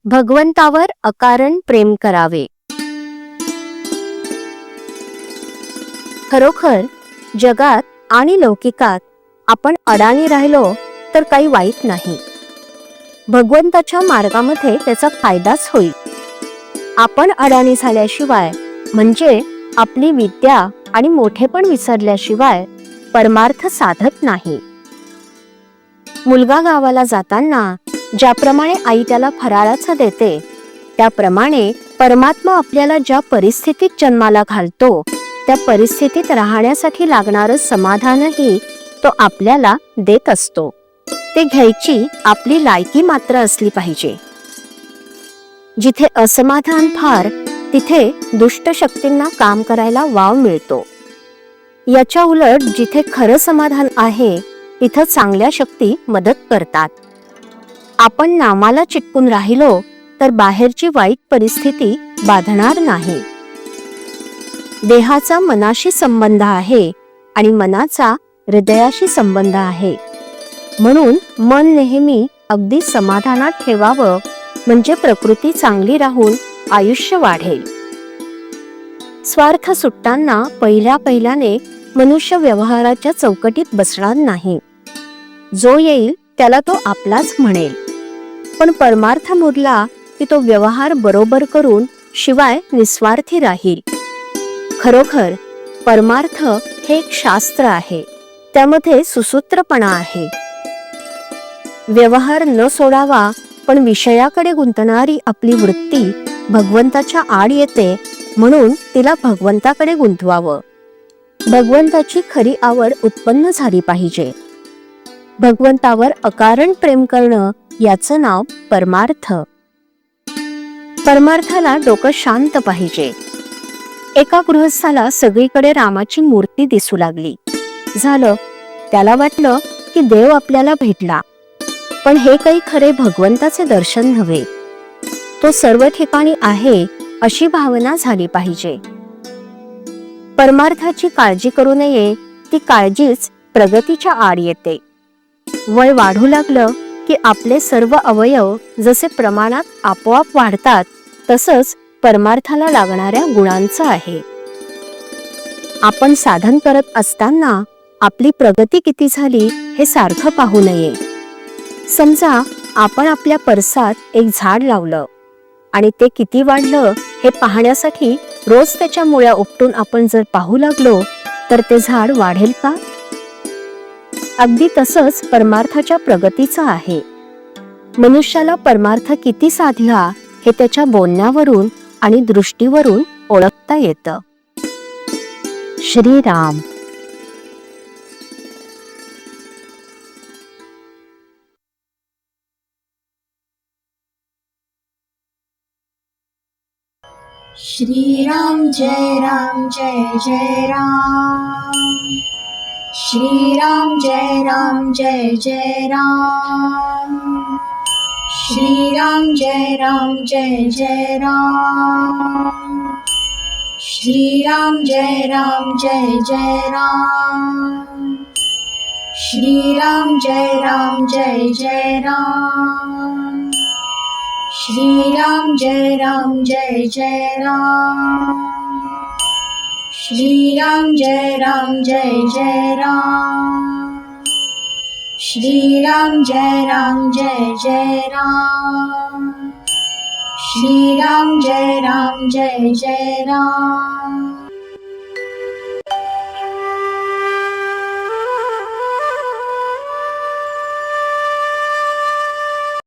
भगवंतावर अकारण प्रेम करावे. खरोखर जगात आणि लौकिकात आपण अडाणी राहिलो तर काही वाईट नाही. भगवंताच्या मार्गामध्ये त्याचा फायदाच होईल. आपण अडाणी झाल्याशिवाय म्हणजे आपली विद्या आणि मोठेपण विसरल्याशिवाय परमार्थ साधत नाही. मुलगा गावाला जाताना ज्याप्रमाणे आई त्याला फराळाचं देते, त्याप्रमाणे परमात्मा आपल्याला ज्या परिस्थितीत जन्माला घालतो त्या परिस्थितीत राहण्यासाठी लागणारं समाधानही तो आपल्याला देत असतो. ते घ्यायची आपली लायकी मात्र असली पाहिजे. जिथे असमाधान फार तिथे दुष्ट शक्तींना काम करायला वाव मिळतो. याच्या उलट जिथे खरं समाधान आहे तिथं चांगल्या शक्ती मदत करतात. आपण नामाला चिटकून राहिलो तर बाहेरची वाईट परिस्थिती बाधणार नाही. देहाचा मनाशी संबंध आहे आणि मनाचा हृदयाशी संबंध आहे. म्हणून मन नेहमी अगदी समाधानात ठेवावं, म्हणजे प्रकृती चांगली राहून आयुष्य वाढेल. स्वार्थ सुटताना पहिल्याने मनुष्य व्यवहाराच्या चौकटीत बसणार नाही. जो येईल त्याला तो आपलाच म्हणेल. पण परमार्थ मुरला की तो व्यवहार बरोबर करून शिवाय निस्वार्थी राहील. खरोखर परमार्थ हे एक शास्त्र आहे. त्यामध्ये सुसूत्रपणा आहे. व्यवहार न सोडावा पण विषयाकडे गुंतणारी आपली वृत्ती भगवंताच्या आड येते, म्हणून तिला भगवंताकडे गुंतवावं. भगवंताची खरी आवड उत्पन्न झाली पाहिजे. भगवंतावर अकारण प्रेम करणं याचं नाव परमार्थ. परमार्थाला डोकं शांत पाहिजे. एका गृहस्थाला सगळीकडे रामाची मूर्ती दिसू लागली. झालं, त्याला वाटलं की देव आपल्याला भेटला. पण हे काही खरे भगवंताचे दर्शन नव्हे. तो सर्व ठिकाणी आहे अशी भावना झाली पाहिजे. परमार्थाची काळजी करू नये, ती काळजीच प्रगतीच्या आड येते. वय वाढू लागलं की आपले सर्व अवयव जसे प्रमाणात आपोआप वाढतात, तसंच परमार्थाला लागणाऱ्या गुणांचं आहे. आपण साधन करत असताना आपली प्रगती किती झाली हे सारखं पाहू नये. समजा आपण आपल्या परसात एक झाड लावलं आणि ते किती वाढलं हे पाहण्यासाठी रोज त्याच्या मुळ्या उपटून आपण जर पाहू लागलो तर ते झाड वाढेल का? अगदी तसंच परमार्थाच्या प्रगतीचं आहे. मनुष्याला परमार्थ किती साधला हे त्याच्या बोलण्यावरून आणि दृष्टीवरून ओळखता येतं. श्रीराम. श्रीराम जय राम जय जय राम. श्रीराम जय राम जय जय राम. श्रीराम जय राम जय जय राम. श्रीराम जय राम जय जय राम. श्रीराम जय राम जय जय राम. श्रीराम जय राम जय जय राम. श्रीराम जय राम जय जय राम. श्रीराम जय राम जय जय राम. श्रीराम जय राम जय जय राम.